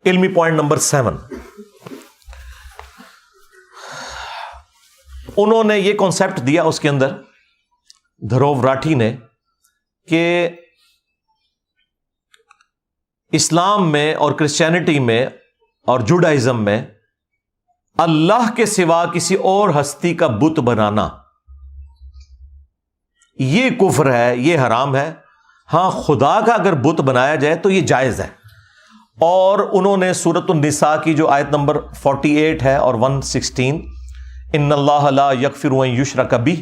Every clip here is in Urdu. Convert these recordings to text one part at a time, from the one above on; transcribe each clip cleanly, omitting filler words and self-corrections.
علمی پوائنٹ نمبر 7، انہوں نے یہ کانسیپٹ دیا اس کے اندر، دھروو راٹھی نے، کہ اسلام میں اور کرسچینٹی میں اور جوڈائزم میں اللہ کے سوا کسی اور ہستی کا بت بنانا یہ کفر ہے، یہ حرام ہے۔ ہاں، خدا کا اگر بت بنایا جائے تو یہ جائز ہے۔ اور انہوں نے سورۃ النساء کی جو آیت نمبر 48 ہے اور 116، ان اللہ لا یغفر ان یشرک بہ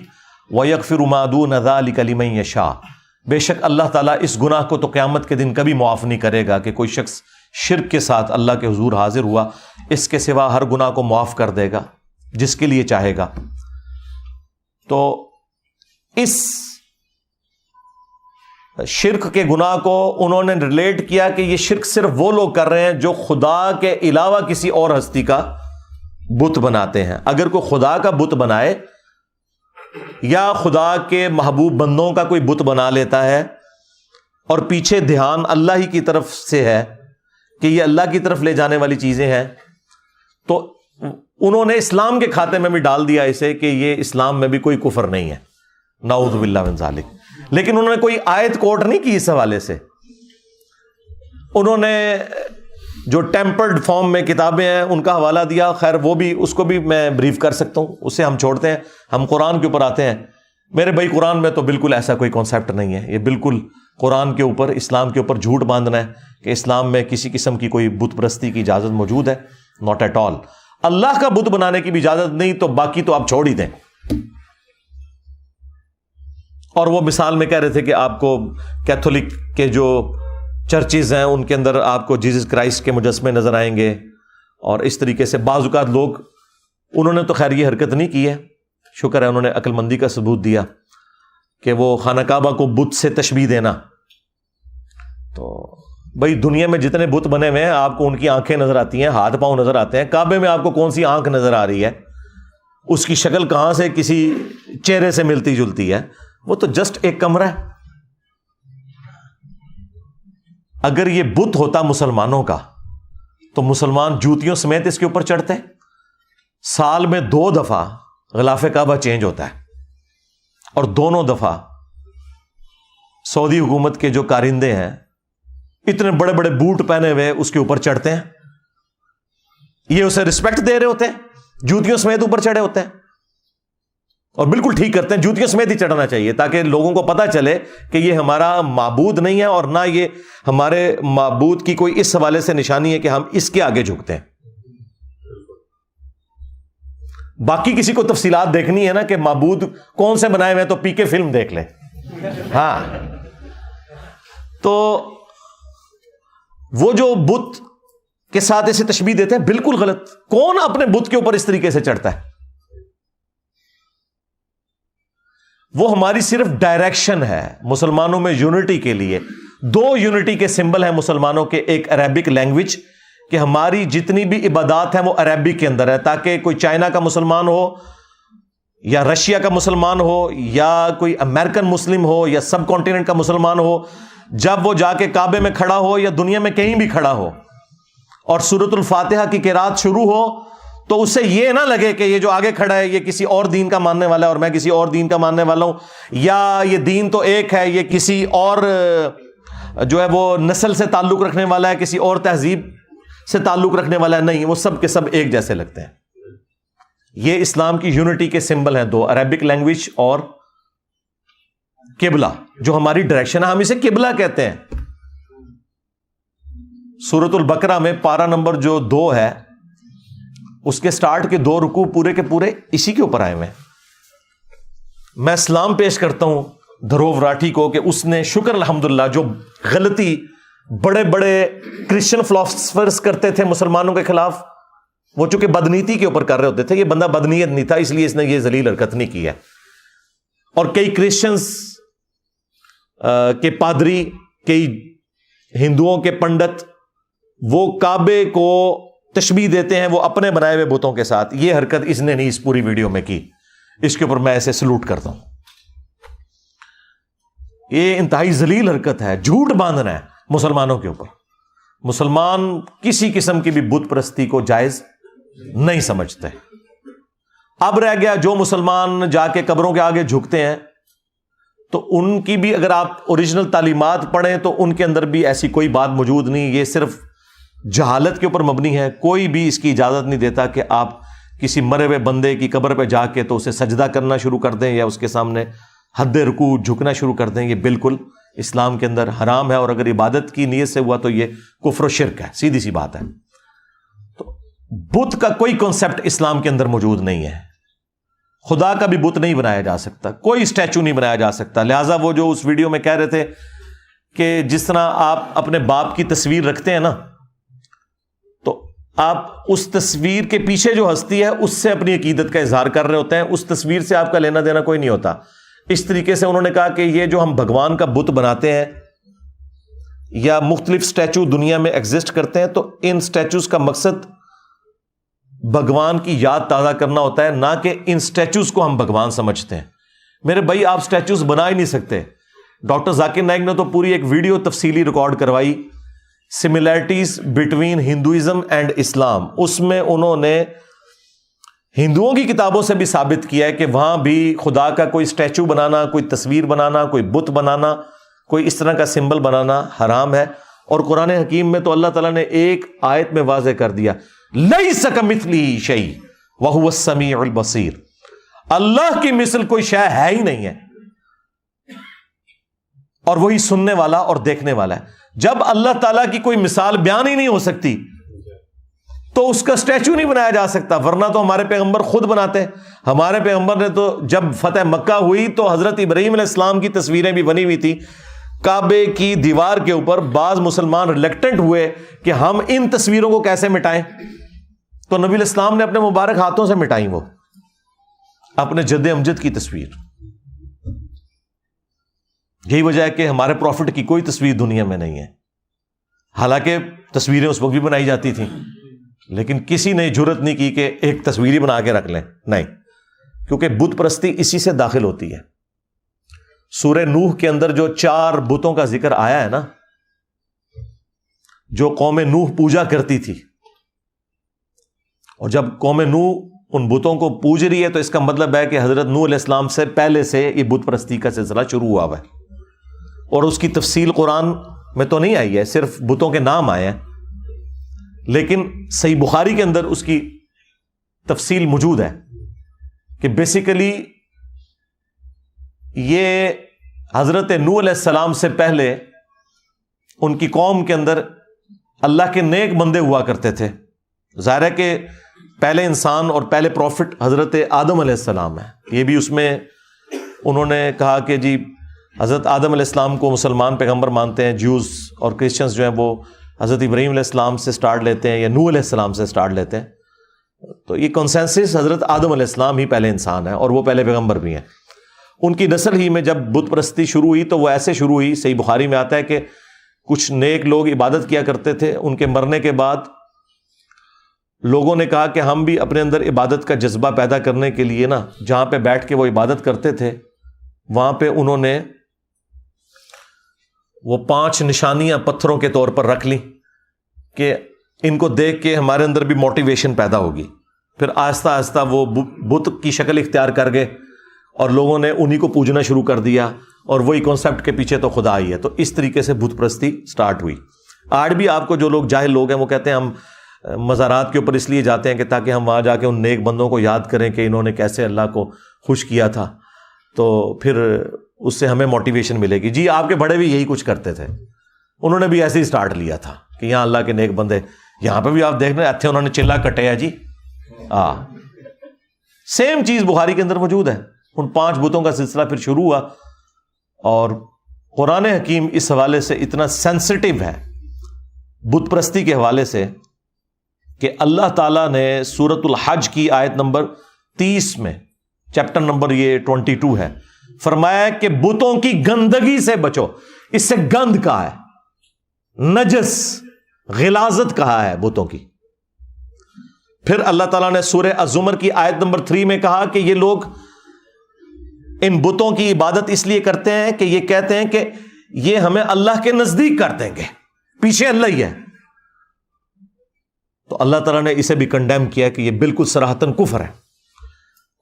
ویغفر ما دون ذلک لمن یشاء، بے شک اللہ تعالیٰ اس گناہ کو تو قیامت کے دن کبھی معاف نہیں کرے گا کہ کوئی شخص شرک کے ساتھ اللہ کے حضور حاضر ہوا، اس کے سوا ہر گناہ کو معاف کر دے گا جس کے لیے چاہے گا۔ تو اس شرک کے گناہ کو انہوں نے ریلیٹ کیا کہ یہ شرک صرف وہ لوگ کر رہے ہیں جو خدا کے علاوہ کسی اور ہستی کا بت بناتے ہیں۔ اگر کوئی خدا کا بت بنائے یا خدا کے محبوب بندوں کا کوئی بت بنا لیتا ہے اور پیچھے دھیان اللہ ہی کی طرف سے ہے کہ یہ اللہ کی طرف لے جانے والی چیزیں ہیں، تو انہوں نے اسلام کے کھاتے میں بھی ڈال دیا اسے کہ یہ اسلام میں بھی کوئی کفر نہیں ہے، نعوذ باللہ من ذالک۔ لیکن انہوں نے کوئی آیت کوٹ نہیں کی اس حوالے سے۔ انہوں نے جو ٹیمپرڈ فارم میں کتابیں ہیں ان کا حوالہ دیا، خیر وہ بھی، اس کو بھی میں بریف کر سکتا ہوں، اسے ہم چھوڑتے ہیں، ہم قرآن کے اوپر آتے ہیں۔ میرے بھائی قرآن میں تو بالکل ایسا کوئی کانسیپٹ نہیں ہے، یہ بالکل قرآن کے اوپر، اسلام کے اوپر جھوٹ باندھنا ہے کہ اسلام میں کسی قسم کی کوئی بت پرستی کی اجازت موجود ہے، ناٹ ایٹ آل۔ اللہ کا بت بنانے کی بھی اجازت نہیں، تو باقی تو آپ چھوڑ ہی دیں۔ اور وہ مثال میں کہہ رہے تھے کہ آپ کو کیتھولک کے جو چرچز ہیں ان کے اندر آپ کو جیزس کرائسٹ کے مجسمے نظر آئیں گے، اور اس طریقے سے بعض اوقات لوگ، انہوں نے تو خیر یہ حرکت نہیں کی ہے، شکر ہے انہوں نے عقل مندی کا ثبوت دیا، کہ وہ خانہ کعبہ کو بت سے تشبیہ دینا۔ تو بھائی دنیا میں جتنے بت بنے ہوئے ہیں آپ کو ان کی آنکھیں نظر آتی ہیں، ہاتھ پاؤں نظر آتے ہیں، کعبے میں آپ کو کون سی آنکھ نظر آ رہی ہے؟ اس کی شکل کہاں سے کسی چہرے سے ملتی جلتی ہے؟ وہ تو جسٹ ایک کمرہ ہے۔ اگر یہ بت ہوتا مسلمانوں کا تو مسلمان جوتیوں سمیت اس کے اوپر چڑھتے۔ سال میں 2 دفعہ غلاف کعبہ چینج ہوتا ہے، اور دونوں دفعہ سعودی حکومت کے جو کارندے ہیں اتنے بڑے بڑے بوٹ پہنے ہوئے اس کے اوپر چڑھتے ہیں، یہ اسے رسپیکٹ دے رہے ہوتے ہیں، جوتیوں سمیت اوپر چڑھے ہوتے ہیں، اور بالکل ٹھیک کرتے ہیں، جوتیوں سمیت ہی چڑھنا چاہیے تاکہ لوگوں کو پتہ چلے کہ یہ ہمارا معبود نہیں ہے، اور نہ یہ ہمارے معبود کی کوئی اس حوالے سے نشانی ہے کہ ہم اس کے آگے جھکتے ہیں۔ باقی کسی کو تفصیلات دیکھنی ہے نا کہ معبود کون سے بنائے ہوئے ہیں تو پی کے فلم دیکھ لیں۔ ہاں، تو وہ جو بت کے ساتھ اسے تشبیہ دیتے ہیں بالکل غلط۔ کون اپنے بت کے اوپر اس طریقے سے چڑھتا ہے؟ وہ ہماری صرف ڈائریکشن ہے مسلمانوں میں یونٹی کے لیے۔ 2 یونٹی کے سمبل ہیں مسلمانوں کے، ایک عربک لینگویج، کہ ہماری جتنی بھی عبادات ہیں وہ عربک کے اندر ہے، تاکہ کوئی چائنا کا مسلمان ہو یا رشیا کا مسلمان ہو یا کوئی امریکن مسلم ہو یا سب کانٹیننٹ کا مسلمان ہو، جب وہ جا کے کعبے میں کھڑا ہو یا دنیا میں کہیں بھی کھڑا ہو اور سورۃ الفاتحہ کی قرات شروع ہو تو اسے یہ نہ لگے کہ یہ جو آگے کھڑا ہے یہ کسی اور دین کا ماننے والا ہے اور میں کسی اور دین کا ماننے والا ہوں، یا یہ دین تو ایک ہے، یہ کسی اور جو ہے وہ نسل سے تعلق رکھنے والا ہے، کسی اور تہذیب سے تعلق رکھنے والا ہے۔ نہیں، وہ سب کے سب ایک جیسے لگتے ہیں۔ یہ اسلام کی یونٹی کے سمبل ہیں 2، عربک لینگویج اور قبلہ، جو ہماری ڈائریکشن ہے، ہم اسے قبلہ کہتے ہیں۔ سورۃ البقرہ میں پارہ نمبر جو 2 ہے، اس کے سٹارٹ کے 2 رکوع پورے کے پورے اسی کے اوپر آئے ہوئے ہیں۔ میں سلام پیش کرتا ہوں دھروو راٹھی کو کہ اس نے، شکر الحمدللہ، جو غلطی بڑے بڑے کرسچن فلاسفرز کرتے تھے مسلمانوں کے خلاف، وہ چونکہ بدنیتی کے اوپر کر رہے ہوتے تھے، یہ بندہ بدنیت نہیں تھا، اس لیے اس نے یہ ذلیل حرکت نہیں کی ہے۔ اور کئی کرسچنز کے پادری، کئی ہندوؤں کے پنڈت، وہ کعبے کو تشبیہ دیتے ہیں وہ اپنے بنائے ہوئے بتوں کے ساتھ۔ یہ حرکت اس نے نہیں اس پوری ویڈیو میں کی، اس کے اوپر میں ایسے سلوٹ کرتا ہوں۔ یہ انتہائی ذلیل حرکت ہے، جھوٹ باندھنا ہے مسلمانوں کے اوپر۔ مسلمان کسی قسم کی بھی بت پرستی کو جائز نہیں سمجھتے. اب رہ گیا جو مسلمان جا کے قبروں کے آگے جھکتے ہیں، تو ان کی بھی اگر آپ اوریجنل تعلیمات پڑھیں تو ان کے اندر بھی ایسی کوئی بات موجود نہیں. یہ صرف جہالت کے اوپر مبنی ہے. کوئی بھی اس کی اجازت نہیں دیتا کہ آپ کسی مرے ہوئے بندے کی قبر پہ جا کے تو اسے سجدہ کرنا شروع کر دیں یا اس کے سامنے حد رکوع جھکنا شروع کر دیں. یہ بالکل اسلام کے اندر حرام ہے، اور اگر عبادت کی نیت سے ہوا تو یہ کفر و شرک ہے. سیدھی سی بات ہے. تو بت کا کوئی کنسپٹ اسلام کے اندر موجود نہیں ہے. خدا کا بھی بت نہیں بنایا جا سکتا، کوئی اسٹیچو نہیں بنایا جا سکتا. لہٰذا وہ جو اس ویڈیو میں کہہ رہے تھے کہ جس طرح آپ اپنے باپ کی تصویر رکھتے ہیں نا، تو آپ اس تصویر کے پیچھے جو ہستی ہے اس سے اپنی عقیدت کا اظہار کر رہے ہوتے ہیں، اس تصویر سے آپ کا لینا دینا کوئی نہیں ہوتا. اس طریقے سے انہوں نے کہا کہ یہ جو ہم بھگوان کا بت بناتے ہیں یا مختلف اسٹیچو دنیا میں ایگزسٹ کرتے ہیں، تو ان اسٹیچوز کا مقصد بھگوان کی یاد تازہ کرنا ہوتا ہے، نہ کہ ان اسٹیچوز کو ہم بھگوان سمجھتے ہیں. میرے بھائی آپ اسٹیچوز بنا ہی نہیں سکتے. ڈاکٹر ذاکر نائک نے تو پوری ایک ویڈیو تفصیلی ریکارڈ کروائی، سملیرٹیز بٹوین ہندوازم اینڈ اسلام. اس میں انہوں نے ہندوؤں کی کتابوں سے بھی ثابت کیا ہے کہ وہاں بھی خدا کا کوئی اسٹیچو بنانا، کوئی تصویر بنانا، کوئی بت بنانا، کوئی اس طرح کا سمبل بنانا حرام ہے. اور قرآن حکیم میں تو اللہ تعالیٰ نے ایک آیت میں واضح کر دیا، لیس کمثلہ شیء وہو السمیع البصیر. اللہ کی مثل کوئی شے ہے ہی نہیں ہے، اور وہی سننے والا اور دیکھنے والا ہے. جب اللہ تعالیٰ کی کوئی مثال بیان ہی نہیں ہو سکتی تو اس کا اسٹیچو نہیں بنایا جا سکتا. ورنہ تو ہمارے پیغمبر خود بناتے. ہمارے پیغمبر نے تو جب فتح مکہ ہوئی تو حضرت ابراہیم علیہ السلام کی تصویریں بھی بنی ہوئی تھی کعبے کی دیوار کے اوپر. بعض مسلمان ریلیکٹنٹ ہوئے کہ ہم ان تصویروں کو کیسے مٹائیں، تو نبی علیہ السلام نے اپنے مبارک ہاتھوں سے مٹائیں وہ اپنے جد امجد کی تصویر. یہی وجہ ہے کہ ہمارے پروفٹ کی کوئی تصویر دنیا میں نہیں ہے. حالانکہ تصویریں اس وقت بھی بنائی جاتی تھیں، لیکن کسی نے جرت نہیں کی کہ ایک تصویر ہی بنا کے رکھ لیں. نہیں، کیونکہ بت پرستی اسی سے داخل ہوتی ہے. سورہ نوح کے اندر جو 4 بتوں کا ذکر آیا ہے نا، جو قوم نوح پوجا کرتی تھی، اور جب قوم نوح ان بتوں کو پوج رہی ہے تو اس کا مطلب ہے کہ حضرت نوح علیہ السلام سے پہلے سے یہ بت پرستی کا سلسلہ شروع ہوا ہے. اور اس کی تفصیل قرآن میں تو نہیں آئی ہے، صرف بتوں کے نام آئے ہیں، لیکن صحیح بخاری کے اندر اس کی تفصیل موجود ہے کہ بیسیکلی یہ حضرت نوح علیہ السلام سے پہلے ان کی قوم کے اندر اللہ کے نیک بندے ہوا کرتے تھے. ظاہر ہے کہ پہلے انسان اور پہلے پروفٹ حضرت آدم علیہ السلام ہے. یہ بھی اس میں انہوں نے کہا کہ جی حضرت آدم علیہ السلام کو مسلمان پیغمبر مانتے ہیں، جیوز اور کرسچنز جو ہیں وہ حضرت ابراہیم علیہ السلام سے سٹارٹ لیتے ہیں یا نوح علیہ السلام سے سٹارٹ لیتے ہیں. تو یہ کنسنسس حضرت آدم علیہ السلام ہی پہلے انسان ہے اور وہ پہلے پیغمبر بھی ہیں. ان کی نسل ہی میں جب بت پرستی شروع ہوئی تو وہ ایسے شروع ہوئی، صحیح بخاری میں آتا ہے کہ کچھ نیک لوگ عبادت کیا کرتے تھے. ان کے مرنے کے بعد لوگوں نے کہا کہ ہم بھی اپنے اندر عبادت کا جذبہ پیدا کرنے کے لیے نا، جہاں پہ بیٹھ کے وہ عبادت کرتے تھے وہاں پہ انہوں نے وہ 5 نشانیاں پتھروں کے طور پر رکھ لی کہ ان کو دیکھ کے ہمارے اندر بھی موٹیویشن پیدا ہوگی. پھر آہستہ آہستہ وہ بت کی شکل اختیار کر گئے اور لوگوں نے انہی کو پوجنا شروع کر دیا، اور وہی کانسیپٹ کے پیچھے تو خدا ہی ہے. تو اس طریقے سے بت پرستی سٹارٹ ہوئی. آج بھی آپ کو جو لوگ جاہل لوگ ہیں وہ کہتے ہیں ہم مزارات کے اوپر اس لیے جاتے ہیں کہ تاکہ ہم وہاں جا کے ان نیک بندوں کو یاد کریں کہ انہوں نے کیسے اللہ کو خوش کیا تھا، تو پھر اس سے ہمیں موٹیویشن ملے گی. جی آپ کے بڑے بھی یہی کچھ کرتے تھے، انہوں نے بھی ایسے ہی سٹارٹ لیا تھا کہ یہاں اللہ کے نیک بندے. یہاں پہ بھی آپ دیکھ رہے ہیں انہوں نے چلا کٹے ہے جی. سیم چیز بخاری کے اندر موجود ہے. ان 5 بتوں کا سلسلہ پھر شروع ہوا، اور قرآن حکیم اس حوالے سے اتنا سینسٹیو ہے بت پرستی کے حوالے سے کہ اللہ تعالیٰ نے سورۃ الحج کی آیت نمبر 30 میں، چیپٹر نمبر یہ 22 ہے، فرمایا کہ بتوں کی گندگی سے بچو. اس سے گند کہا ہے، نجس، غلاظت کہا ہے بتوں کی. پھر اللہ تعالیٰ نے سورہ الزمر کی آیت نمبر 3 میں کہا کہ یہ لوگ ان بتوں کی عبادت اس لیے کرتے ہیں کہ یہ کہتے ہیں کہ یہ ہمیں اللہ کے نزدیک کر دیں گے، پیچھے اللہ ہی ہے. اللہ تعالیٰ نے اسے بھی کنڈیم کیا کہ یہ بالکل صراحتاً کفر ہے.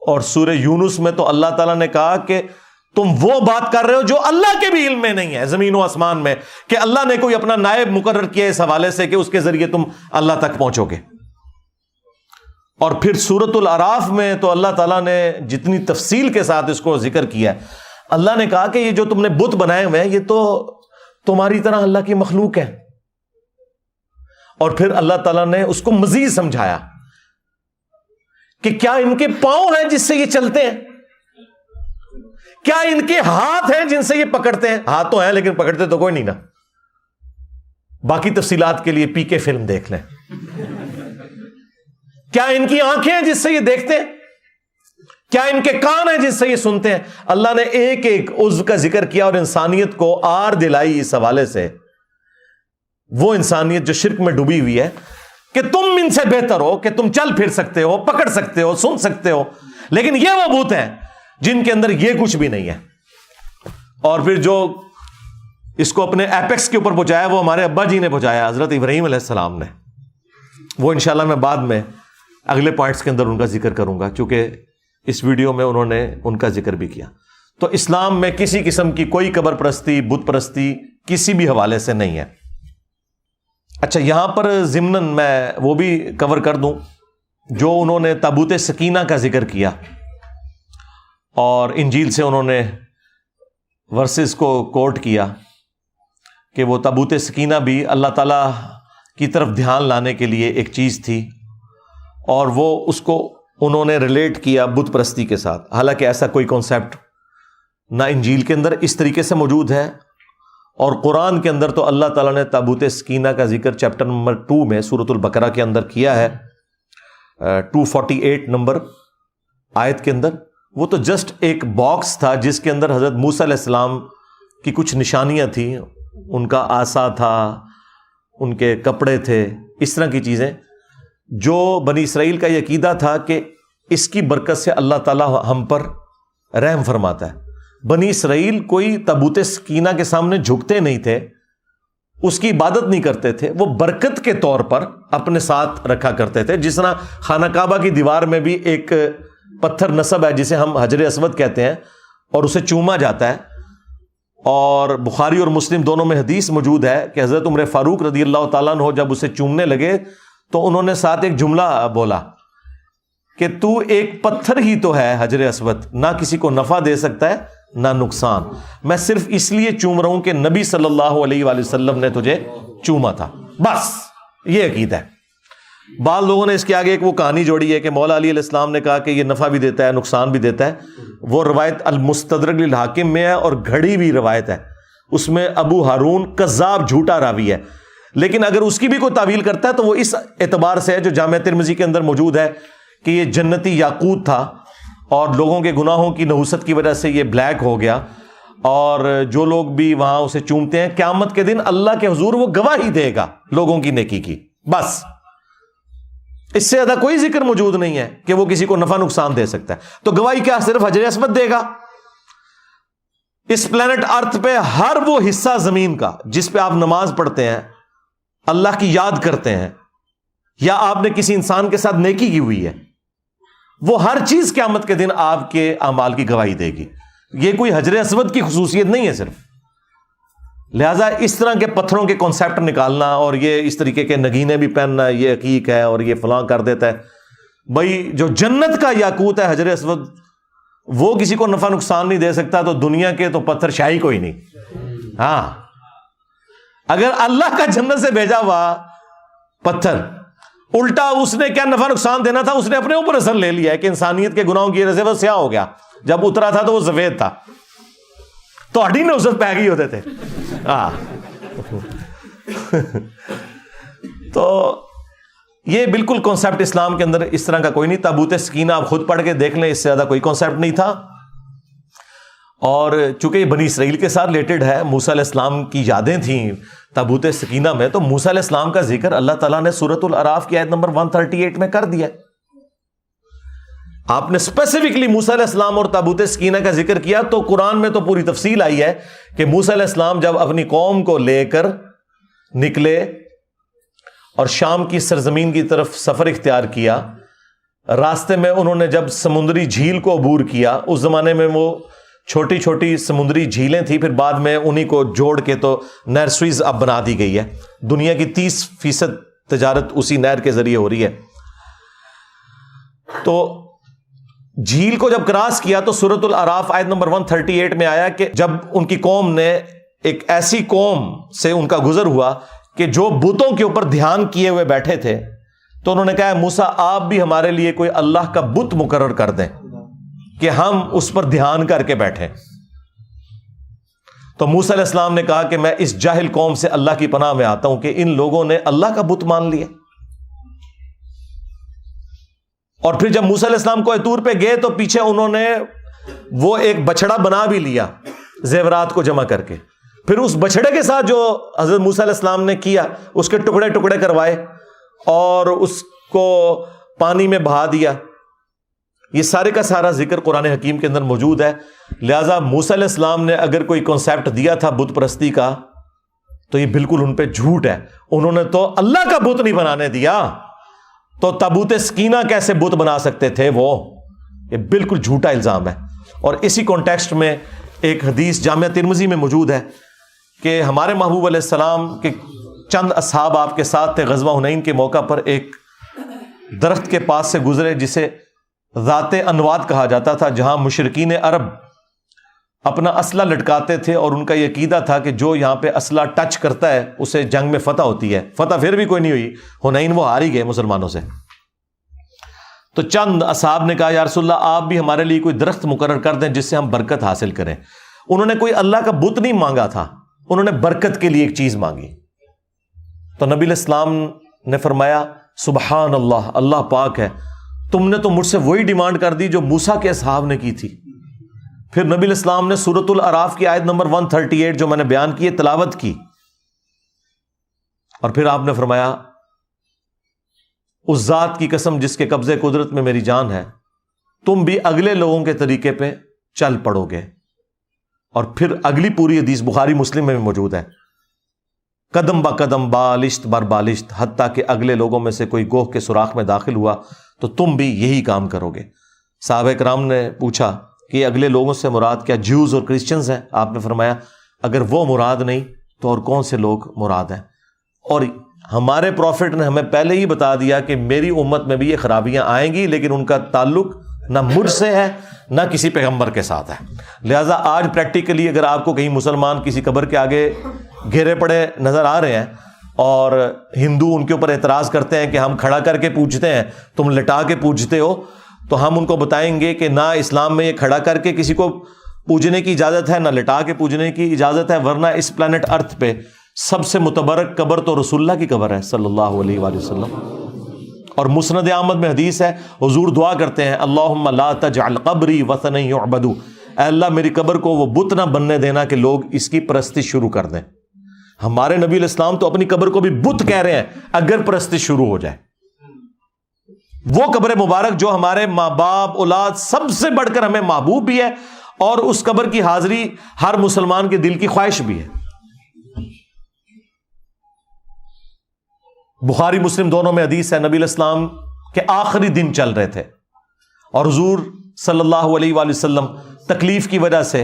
اور سورہ یونس میں تو اللہ تعالیٰ نے کہا کہ تم وہ بات کر رہے ہو جو اللہ کے بھی علم میں نہیں ہے, زمین و آسمان میں, کہ اللہ نے کوئی اپنا نائب مقرر کیا اس حوالے سے کہ اس کے ذریعے تم اللہ تک پہنچو گے. اور پھر سورۃ الاعراف میں تو اللہ تعالیٰ نے جتنی تفصیل کے ساتھ اس کو ذکر کیا ہے, اللہ نے کہا کہ یہ جو تم نے بت بنائے ہوئے ہیں یہ تو تمہاری طرح اللہ کی مخلوق ہے. اور پھر اللہ تعالیٰ نے اس کو مزید سمجھایا کہ کیا ان کے پاؤں ہیں جس سے یہ چلتے ہیں, کیا ان کے ہاتھ ہیں جن سے یہ پکڑتے ہیں؟ ہاتھ تو ہیں لیکن پکڑتے تو کوئی نہیں نا. باقی تفصیلات کے لیے پی کے فلم دیکھ لیں. کیا ان کی آنکھیں ہیں جس سے یہ دیکھتے ہیں؟ کیا ان کے کان ہیں جس سے یہ سنتے ہیں؟ اللہ نے ایک ایک عضو کا ذکر کیا اور انسانیت کو آر دلائی اس حوالے سے. وہ انسانیت جو شرک میں ڈوبی ہوئی ہے کہ تم ان سے بہتر ہو, کہ تم چل پھر سکتے ہو, پکڑ سکتے ہو, سن سکتے ہو, لیکن یہ وہ بت ہیں جن کے اندر یہ کچھ بھی نہیں ہے. اور پھر جو اس کو اپنے ایپیکس کے اوپر پہنچایا وہ ہمارے ابا جی نے پہنچایا, حضرت ابراہیم علیہ السلام نے. وہ انشاءاللہ میں بعد میں اگلے پوائنٹس کے اندر ان کا ذکر کروں گا, چونکہ اس ویڈیو میں انہوں نے ان کا ذکر بھی کیا. تو اسلام میں کسی قسم کی کوئی قبر پرستی, بت پرستی کسی بھی حوالے سے نہیں ہے. اچھا, یہاں پر ضمناً میں وہ بھی کور کر دوں جو انہوں نے تابوت سکینہ کا ذکر کیا اور انجیل سے انہوں نے ورسز کو کوٹ کیا کہ وہ تابوت سکینہ بھی اللہ تعالیٰ کی طرف دھیان لانے کے لیے ایک چیز تھی, اور وہ اس کو انہوں نے ریلیٹ کیا بت پرستی کے ساتھ. حالانکہ ایسا کوئی کانسیپٹ نہ انجیل کے اندر اس طریقے سے موجود ہے, اور قرآن کے اندر تو اللہ تعالیٰ نے تابوت سکینہ کا ذکر چیپٹر نمبر 2 میں سورۃ البقرہ کے اندر کیا ہے, 248 نمبر آیت کے اندر. وہ تو جسٹ ایک باکس تھا جس کے اندر حضرت موسیٰ علیہ السلام کی کچھ نشانیاں تھیں, ان کا عصا تھا, ان کے کپڑے تھے, اس طرح کی چیزیں جو بنی اسرائیل کا یہ عقیدہ تھا کہ اس کی برکت سے اللہ تعالیٰ ہم پر رحم فرماتا ہے. بنی اسرائیل کوئی تابوت سکینہ کے سامنے جھکتے نہیں تھے, اس کی عبادت نہیں کرتے تھے, وہ برکت کے طور پر اپنے ساتھ رکھا کرتے تھے. جس طرح خانہ کعبہ کی دیوار میں بھی ایک پتھر نصب ہے جسے ہم حجر اسود کہتے ہیں, اور اسے چوما جاتا ہے. اور بخاری اور مسلم دونوں میں حدیث موجود ہے کہ حضرت عمر فاروق رضی اللہ تعالیٰ عنہ جب اسے چومنے لگے تو انہوں نے ساتھ ایک جملہ بولا کہ تو ایک پتھر ہی تو ہے حجر اسود, نہ کسی کو نفع دے سکتا ہے نہ نقصان, میں صرف اس لیے چوم رہا ہوں کہ نبی صلی اللہ علیہ وآلہ وسلم نے تجھے چوما تھا. بس یہ عقیدہ ہے. بعض لوگوں نے اس کے آگے ایک وہ کہانی جوڑی ہے کہ مولا علی علیہ السلام نے کہا کہ یہ نفع بھی دیتا ہے نقصان بھی دیتا ہے. وہ روایت المستدرک للحاکم میں ہے اور گھڑی بھی روایت ہے, اس میں ابو ہارون کذاب جھوٹا راوی ہے. لیکن اگر اس کی بھی کوئی تعویل کرتا ہے تو وہ اس اعتبار سے ہے جو جامع ترمذی کے اندر موجود ہے کہ یہ جنتی یاقوت تھا اور لوگوں کے گناہوں کی نحوست کی وجہ سے یہ بلیک ہو گیا, اور جو لوگ بھی وہاں اسے چومتے ہیں قیامت کے دن اللہ کے حضور وہ گواہی دے گا لوگوں کی نیکی کی. بس اس سے زیادہ کوئی ذکر موجود نہیں ہے کہ وہ کسی کو نفع نقصان دے سکتا ہے. تو گواہی کیا صرف حجر اسود دے گا؟ اس پلانٹ ارتھ پہ ہر وہ حصہ زمین کا جس پہ آپ نماز پڑھتے ہیں, اللہ کی یاد کرتے ہیں, یا آپ نے کسی انسان کے ساتھ نیکی کی ہوئی ہے, وہ ہر چیز قیامت کے دن آپ کے اعمال کی گواہی دے گی. یہ کوئی حجر اسود کی خصوصیت نہیں ہے صرف. لہٰذا اس طرح کے پتھروں کے کانسیپٹ نکالنا اور یہ اس طریقے کے نگینے بھی پہننا, یہ عقیق ہے اور یہ فلاں کر دیتا ہے. بھائی جو جنت کا یاقوت ہے حجر اسود, وہ کسی کو نفع نقصان نہیں دے سکتا, تو دنیا کے تو پتھر شاہی کوئی نہیں. ہاں, اگر اللہ کا جنت سے بھیجا ہوا پتھر الٹا اس نے کیا نفع نقصان دینا تھا, اس نے اپنے اوپر اثر لے لیا ہے کہ انسانیت کے گناہوں کی وجہ سے وہ سیاہ ہو گیا. جب اترا تھا تو وہ سفید تھا, تو ہڈی نے اسے پہ گئی ہوتے تھے. ہاں تو یہ بالکل کانسیپٹ اسلام کے اندر اس طرح کا کوئی نہیں. تابوت سکینہ آپ خود پڑھ کے دیکھ لیں, اس سے زیادہ کوئی کانسیپٹ نہیں تھا. اور چونکہ یہ بنی اسرائیل کے ساتھ ریلیٹڈ ہے, موسیٰ علیہ السلام کی یادیں تھیں تابوت سکینہ میں, تو موسیٰ علیہ السلام کا ذکر اللہ تعالیٰ نے سورۃ الاعراف کی آیت نمبر 138 میں کر دیا. آپ نے اسپیسیفکلی موسیٰ علیہ السلام اور تابوت سکینہ کا ذکر کیا, تو قرآن میں تو پوری تفصیل آئی ہے کہ موسیٰ علیہ السلام جب اپنی قوم کو لے کر نکلے اور شام کی سرزمین کی طرف سفر اختیار کیا. راستے میں انہوں نے جب سمندری جھیل کو عبور کیا، اس زمانے میں وہ چھوٹی چھوٹی سمندری جھیلیں تھیں، پھر بعد میں انہی کو جوڑ کے تو نہر سوئز اب بنا دی گئی ہے. دنیا کی 30% تجارت اسی نہر کے ذریعے ہو رہی ہے. تو جھیل کو جب کراس کیا تو سورۃ الاعراف آیت نمبر 138 میں آیا کہ جب ان کی قوم نے، ایک ایسی قوم سے ان کا گزر ہوا کہ جو بتوں کے اوپر دھیان کیے ہوئے بیٹھے تھے، تو انہوں نے کہا موسیٰ آپ بھی ہمارے لیے کوئی اللہ کا بت مقرر کر دیں کہ ہم اس پر دھیان کر کے بیٹھیں. تو موسیٰ علیہ السلام نے کہا کہ میں اس جاہل قوم سے اللہ کی پناہ میں آتا ہوں کہ ان لوگوں نے اللہ کا بت مان لیا. اور پھر جب موسیٰ علیہ السلام کوہ طور پہ گئے تو پیچھے انہوں نے وہ ایک بچڑا بنا بھی لیا زیورات کو جمع کر کے. پھر اس بچڑے کے ساتھ جو حضرت موسیٰ علیہ السلام نے کیا، اس کے ٹکڑے ٹکڑے کروائے اور اس کو پانی میں بہا دیا. یہ سارے کا سارا ذکر قرآن حکیم کے اندر موجود ہے. لہذا موسیٰ علیہ السلام نے اگر کوئی کنسیپٹ دیا تھا بت پرستی کا تو یہ بالکل ان پہ جھوٹ ہے. انہوں نے تو اللہ کا بت نہیں بنانے دیا، تو تابوت سکینہ کیسے بت بنا سکتے تھے وہ؟ یہ بالکل جھوٹا الزام ہے. اور اسی کانٹیکسٹ میں ایک حدیث جامعہ ترمذی میں موجود ہے کہ ہمارے محبوب علیہ السلام کے چند اصحاب آپ کے ساتھ تھے. غزوہ حنین کے موقع پر ایک درخت کے پاس سے گزرے جسے ذات انواد کہا جاتا تھا، جہاں مشرکین عرب اپنا اسلحہ لٹکاتے تھے اور ان کا یہ عقیدہ تھا کہ جو یہاں پہ اسلحہ ٹچ کرتا ہے اسے جنگ میں فتح ہوتی ہے. فتح پھر بھی کوئی نہیں ہوئی، حنین وہ ہار ہی گئے مسلمانوں سے. تو چند اصحاب نے کہا یا رسول اللہ آپ بھی ہمارے لیے کوئی درخت مقرر کر دیں جس سے ہم برکت حاصل کریں. انہوں نے کوئی اللہ کا بت نہیں مانگا تھا، انہوں نے برکت کے لیے ایک چیز مانگی. تو نبی علیہ السلام نے فرمایا سبحان اللہ، اللہ پاک ہے، تم نے تو مجھ سے وہی ڈیمانڈ کر دی جو موسیٰ کے اصحاب نے کی تھی. پھر نبی علیہ السلام نے سورۃ الاعراف کی آیت نمبر 138 جو میں نے بیان کی تلاوت کی، اور پھر آپ نے فرمایا اس ذات کی قسم جس کے قبضے قدرت میں میری جان ہے، تم بھی اگلے لوگوں کے طریقے پہ چل پڑو گے. اور پھر اگلی پوری حدیث بخاری مسلم میں موجود ہے، قدم با قدم بالشت بر بالشت، حتیٰ کہ اگلے لوگوں میں سے کوئی گوہ کے سوراخ میں داخل ہوا تو تم بھی یہی کام کرو گے. صحابہ کرام نے پوچھا کہ اگلے لوگوں سے مراد کیا جیوز اور کرسچنز ہیں؟ آپ نے فرمایا اگر وہ مراد نہیں تو اور کون سے لوگ مراد ہیں؟ اور ہمارے پروفٹ نے ہمیں پہلے ہی بتا دیا کہ میری امت میں بھی یہ خرابیاں آئیں گی، لیکن ان کا تعلق نہ مجھ سے ہے نہ کسی پیغمبر کے ساتھ ہے. لہٰذا آج پریکٹیکلی اگر آپ کو کہیں مسلمان کسی قبر کے آگے گھیرے پڑے نظر آ رہے ہیں اور ہندو ان کے اوپر اعتراض کرتے ہیں کہ ہم کھڑا کر کے پوجتے ہیں، تم لٹا کے پوجتے ہو، تو ہم ان کو بتائیں گے کہ نہ اسلام میں یہ کھڑا کر کے کسی کو پوجنے کی اجازت ہے، نہ لٹا کے پوجنے کی اجازت ہے، ورنہ اس پلانٹ ارتھ پہ سب سے متبرک قبر تو رسول اللہ کی قبر ہے صلی اللہ علیہ وآلہ وسلم. اور مسند احمد میں حدیث ہے، حضور دعا کرتے ہیں اللہم لا تجعل قبری وثنا یعبد، اے اللہ میری قبر کو وہ بت نہ بننے دینا کہ لوگ اس کی پرستش شروع کر دیں. ہمارے نبی علیہ السلام تو اپنی قبر کو بھی بت کہہ رہے ہیں اگر پرستش شروع ہو جائے. وہ قبر مبارک جو ہمارے ماں باپ اولاد سب سے بڑھ کر ہمیں محبوب بھی ہے، اور اس قبر کی حاضری ہر مسلمان کے دل کی خواہش بھی ہے. بخاری مسلم دونوں میں حدیث ہے، نبی علیہ السلام کے آخری دن چل رہے تھے اور حضور صلی اللہ علیہ وآلہ وسلم تکلیف کی وجہ سے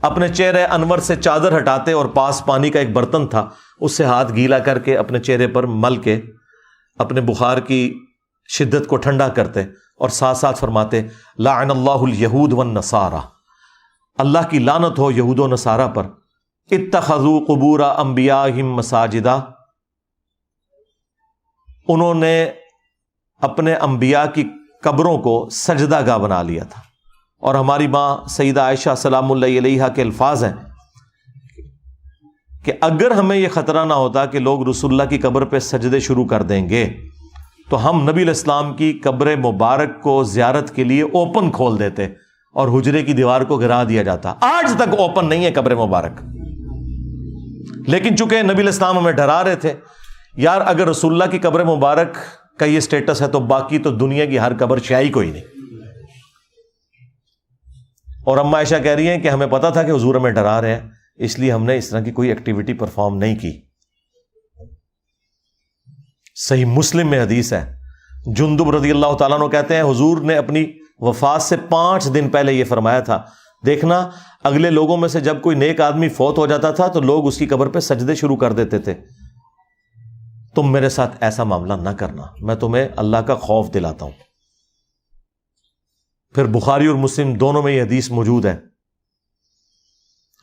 اپنے چہرے انور سے چادر ہٹاتے اور پاس پانی کا ایک برتن تھا، اس سے ہاتھ گیلا کر کے اپنے چہرے پر مل کے اپنے بخار کی شدت کو ٹھنڈا کرتے اور ساتھ ساتھ فرماتے لعن اللہ الیہود والنصارى، اللہ کی لعنت ہو یہود و نصارہ پر، اتخذوا قبور انبیائہم مساجدا، انہوں نے اپنے انبیاء کی قبروں کو سجدہ گاہ بنا لیا تھا. اور ہماری ماں سیدہ عائشہ سلام اللہ علیہا کے الفاظ ہیں کہ اگر ہمیں یہ خطرہ نہ ہوتا کہ لوگ رسول اللہ کی قبر پہ سجدے شروع کر دیں گے تو ہم نبی علیہ السلام کی قبر مبارک کو زیارت کے لیے اوپن کھول دیتے اور حجرے کی دیوار کو گرا دیا جاتا. آج تک اوپن نہیں ہے قبر مبارک، لیکن چونکہ نبی علیہ السلام ہمیں ڈرا رہے تھے یار اگر رسول اللہ کی قبر مبارک کا یہ سٹیٹس ہے تو باقی تو دنیا کی ہر قبر شاہی کوئی نہیں. اور اما عائشہ کہہ رہی ہیں کہ ہمیں پتا تھا کہ حضور ہمیں ڈرا رہے ہیں، اس لیے ہم نے اس طرح کی کوئی ایکٹیویٹی پرفارم نہیں کی. صحیح مسلم میں حدیث ہے، جندب رضی اللہ تعالیٰ عنہ کہتے ہیں حضور نے اپنی وفات سے 5 دن پہلے یہ فرمایا تھا، دیکھنا اگلے لوگوں میں سے جب کوئی نیک آدمی فوت ہو جاتا تھا تو لوگ اس کی قبر پہ سجدے شروع کر دیتے تھے، تم میرے ساتھ ایسا معاملہ نہ کرنا، میں تمہیں اللہ کا خوف دلاتا ہوں۔ پھر بخاری اور مسلم دونوں میں یہ حدیث موجود ہے،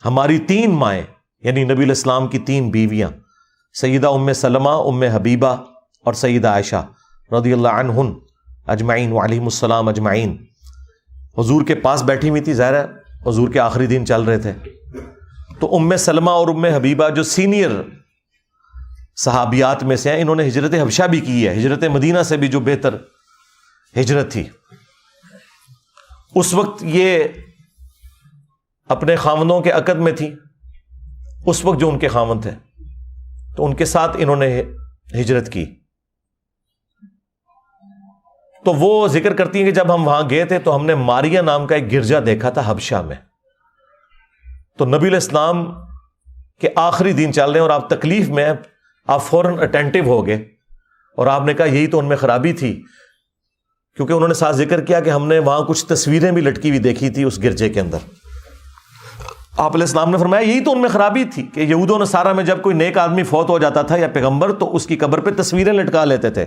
ہماری 3 مائیں یعنی نبی علیہ السلام کی 3 بیویاں سیدہ ام سلمہ، ام حبیبہ اور سیدہ عائشہ رضی اللہ عنہن اجمعین وعلیہم السلام اجمعین حضور کے پاس بیٹھی ہوئی تھی، ظاہر ہے حضور کے آخری دن چل رہے تھے، تو ام سلمہ اور ام حبیبہ جو سینئر صحابیات میں سے ہیں، انہوں نے ہجرت حبشہ بھی کی ہے، ہجرت مدینہ سے بھی جو بہتر ہجرت تھی۔ اس وقت یہ اپنے خاوندوں کے عقد میں تھی، اس وقت جو ان کے خاوند تھے تو ان کے ساتھ انہوں نے ہجرت کی۔ تو وہ ذکر کرتی ہیں کہ جب ہم وہاں گئے تھے تو ہم نے ماریا نام کا ایک گرجا دیکھا تھا حبشہ میں، تو نبی علیہ السلام کے آخری دن چل رہے ہیں اور آپ تکلیف میں ہیں، آپ فوراً اٹینٹو ہو گئے اور آپ نے کہا یہی تو ان میں خرابی تھی، کیونکہ انہوں نے ساتھ ذکر کیا کہ ہم نے وہاں کچھ تصویریں بھی لٹکی ہوئی دیکھی تھی اس گرجے کے اندر۔ آپ علیہ السلام نے فرمایا یہی تو ان میں خرابی تھی کہ یہود و نصارہ میں جب کوئی نیک آدمی فوت ہو جاتا تھا یا پیغمبر تو اس کی قبر پہ تصویریں لٹکا لیتے تھے،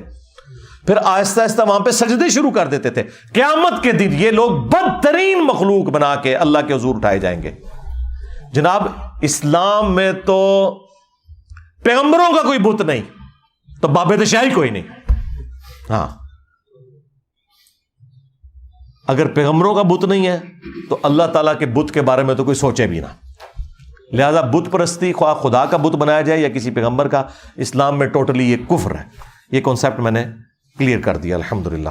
پھر آہستہ آہستہ وہاں پہ سجدے شروع کر دیتے تھے۔ قیامت کے دن یہ لوگ بدترین مخلوق بنا کے اللہ کے حضور اٹھائے جائیں گے۔ جناب اسلام میں تو پیغمبروں کا کوئی بت نہیں، تو باب شاہی کوئی نہیں۔ ہاں اگر پیغمبروں کا بت نہیں ہے تو اللہ تعالیٰ کے بت کے بارے میں تو کوئی سوچے بھی نہ۔ لہذا بت پرستی خواہ خدا کا بت بنایا جائے یا کسی پیغمبر کا، اسلام میں ٹوٹلی یہ کفر ہے۔ یہ کانسیپٹ میں نے کلیئر کر دیا الحمدللہ۔